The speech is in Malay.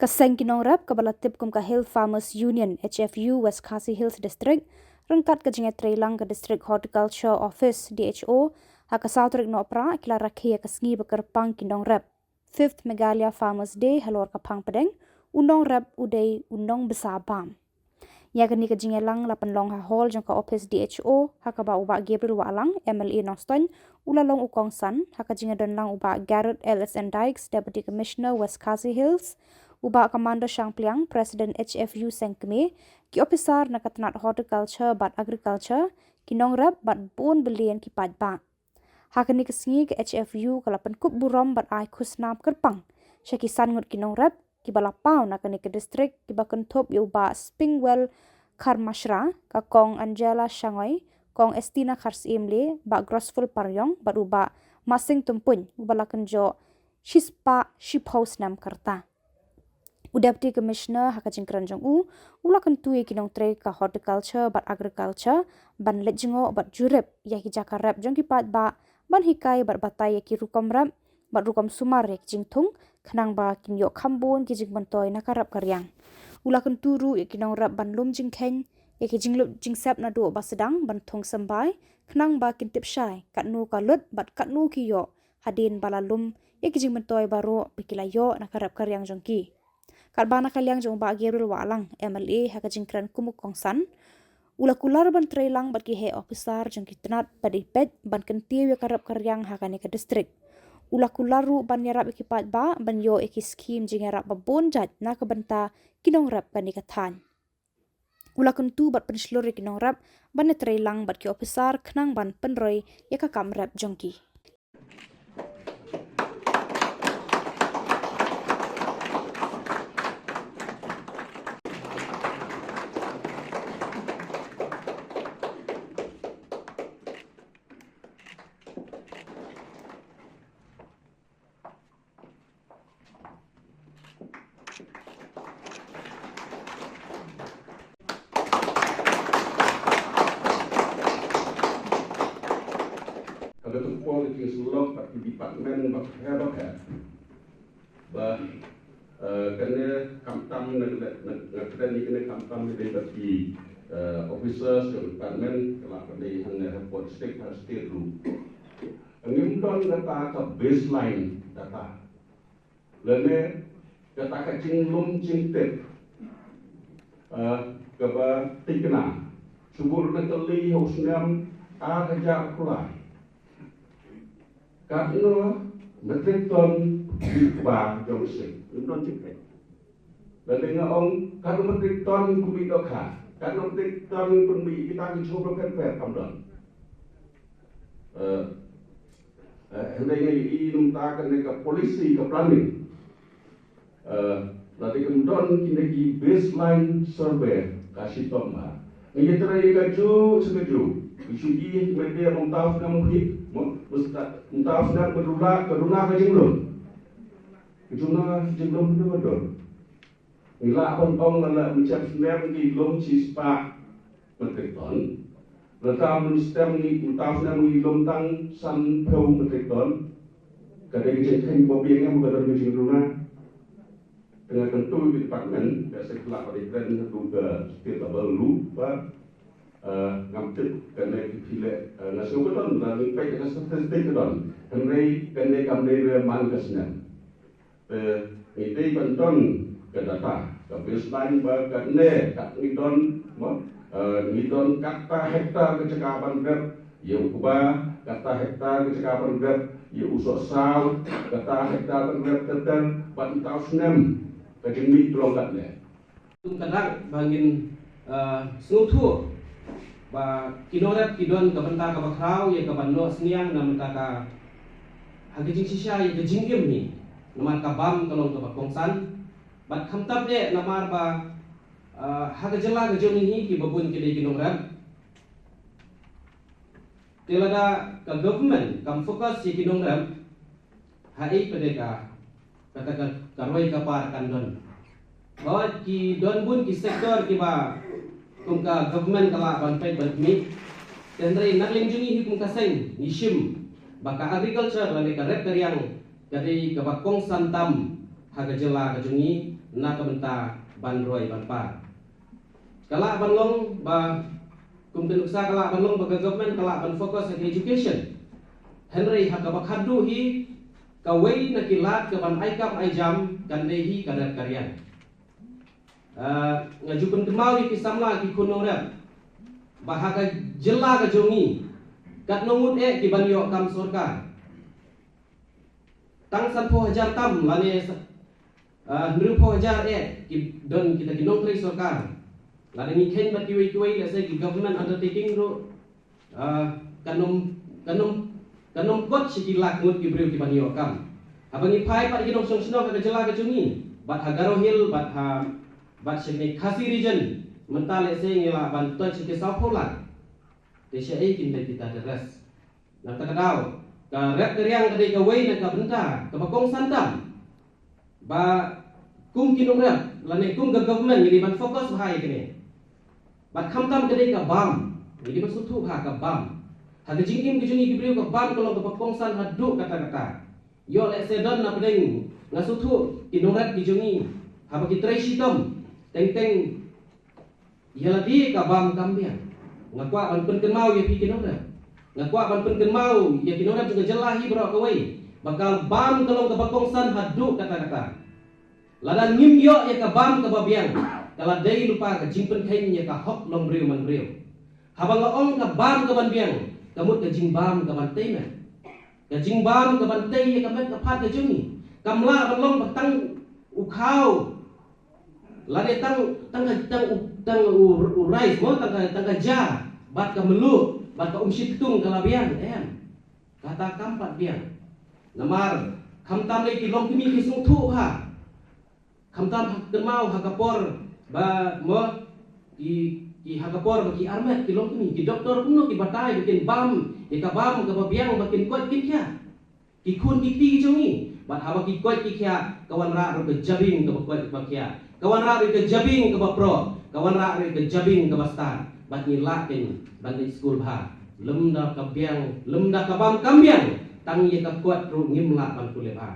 Kaseng kinong rap kabalatip kum ka Hill Farmers Union HFU West Khasi Hills District rengkat ke jingat Trailang ke District Horticulture Office DHO haka Southrick no pra kila rakhi ka sngi bekerpang kinong rap 5th Megalia Farmers Day halor ka pang pedeng undong rap udai undong besabam ya kini ke jingelang lapan long ha hall jong ka office DHO haka ba uba Gabriel Walang MLA Noston ulalong ukong san haka jingadon lang uba Garrett LSN Dykes Deputy Commissioner West Khasi Hills uba Commander Shang Pliang, President HFU Sengkeme, ki officer na katanat horticulture bat agriculture, kinong rap bat bon belian ki padba. Hakani kesingi ke HFU kalapan kup burom bat ai kusnam kerpang. Syakisan ngut kinong rap ki balapau na kani ke distrik ki bakun top yu uba Spingwell Karmashra ka kong Angela Shangoy, kong Estina Kharsimle ba Grossful Paryong bat uba Masing Tumpun uba lakan jo Shispa Shiphouse nam karta. Deputy Commissioner haka jingkran jong ula kentui kinong tre ka horticulture bat agriculture ban lejingo bat jurep ya ki jaka rap jong ki pat ba ban hikai bat batai ya ki rukom rap bat rukom sumar ya ki jingtung khanang ba kin yo khambon ki jing bantoy na karap karyang ula kenturu ya kinong rap ban lum jingkhen ya ki jinglup jingsap na do ba sedang ban thong sambai khanang ba kin tip shai katnu ka lut bat katnu ki yo hadin balalum ya ki jing bantoy baro pikila yo na karap karyang jong ki Karbana kaliang jong ba Gabriel Walang MLA haka jingkran kumuk kongsan ula kular ban Trailang bat ki he officer jong kitnat badipet ban kentiu ya karap karyang haka ni ka distrik ula kularu ban yarap ikipat ba ban yo iki skim jing yarap babon jat na kabanta kinong rap kan ni kathan ula kentu bat penslur kinong rap ban Trailang bat ki officer khnang ban penroi ya ka kam rap jong ki Kalau tu politik seluruh parti departemen bakher bah kena kamtam nak ni kena kamtam ni bagi officers departemen kelak pada hanya report state dulu. Ngimton data ke baseline data. Lalu kata kacing lum cingtip keba tikna subur na kali hausnam kerja kulai. Karena metrik ton ba jomsik non cipet. Lalu ngong karena metrik ton kubi dokha, karena metrik ton kunbi kita dicoba perper kamdon. Hendaknya ini numtakan ke polisi ke planning. Lalu kamdon kini ki baseline survey kasih tomba. Ini terai kaju sekeju. Isu ini media mentaf kamu hit. Mentaf dan keduna kejinglum. Kejuna jinglum itu betul. Ila kontong lala mencap senem di lum cispa metrik ton. Letam sistem ni mentaf dan ngilum tang san peu metrik ton. Kadang kejengkeng bobi yang bukan dari jingluna. Dengan tentu di departemen biasa kelak pada trend juga setiap baru pak. Ngambil kena dipilih nasi beton dan impek nasi statistik beton. Kena kamera man kesnya. Ini beton ke data. Ke baseline kena kat ngidon kata hektar kecekapan grab. Ya ubah kata hektar kecekapan grab. Ya usok saw kata hektar grab tetel. Ban tahu senem kejengmi tolong katnya. Kadang bangin senutu ba kinorep kidon ka banta ka bakraw ye ka banlo sniang na menta ka hagijing sisya ye gejingim ni namar ka bam kalong ka bakongsan bat khamtap ye namar ba hagajela gejong ni ki babun ke de kinorep telada ka government kam fokus ye kinorep hai pede ka kata ka karoi ka par kandon bahwa ki don bun ki sektor ki ba kungka government kala banpai badmi tendrai naklingjungi hikum kasain nishim baka agriculture lani karep karyang kadi kabakong santam haga jela kajungi na ka benta ban roi ban pa kala ban long ba kum tenuksa kala ban long ba government kala ban fokus ke education Henry ha ka bakhadu hi ka wei na kilat ka ban ai kam ai jam kan de hi kadat karyan ngajupun kemau ki samla ki kuno rap bahaga jela ka jongi kat nongut ki ban yo kam sorkar tang san po hajar tam lane nru po hajar ki don kita ki nong tri sorkar lane ni ken bat kiwi kiwi le se ki government undertaking ro kanom kot si ki lak ngut ki breu ki ban yo kam abangi pai pat ki dong song sno ka jela ka jongi bat hagaro hill bat sini Khasi region mentale se ngela ban to ci ke saupolan de se ai kin kita teras na ta kadau ka rep riang ka de ka wei na ka benta ka bakong santam ba kum kinong rep lane kum ga government ni ban fokus bahai kene bat khamtam ka de ka bam ni ban sutu ha ka bam ha ga jingim ki jungi gibriu ka bam kalau ka bakong san hadu kata-kata yo le se don na pedeng na sutu kinong rep ki jungi ha ba ki trai sitom teng yala di ka bam kambian ngakwa ban pen mau ya pikin ora ngakwa ban pen mau ya kinora juga jelahi bro kawai bakal bam kalau ke bakongsan hadu kata-kata ladan ngim yo ya ka bam ke babiang kala dei lupa ka jingpen kain ya ka hok long breu man breu habang ong ka bam ke ban biang kamut ka jing bam ke ban tei man ka jing bam ke ban tei ya ka met ka phat ka jungi kamla ban long batang ukhau lade tang urai mo tang ja bat ka melu bat ka umsitung kalabian kata kampat bian namar khamtam le ki long kimi ki sung thu ha khamtam kemau ha kapor ba mo ki ha kapor ba ki armet ki long kimi ki doktor kuno ki batai bikin bam ki ka bam ka babiang bakin kot kin kya ki khun ki ti ki jongi bat ha ba ki kot ki kya kawan ra ro ke jabing ka kot ba kya kawan ra ke jabing ke bapro kawan ra ke jabing ke bastan bat ni lakin ban school bha lemda ka biang lemda ka bam kambiang tang ye ka kuat ru ngim la ban kule bha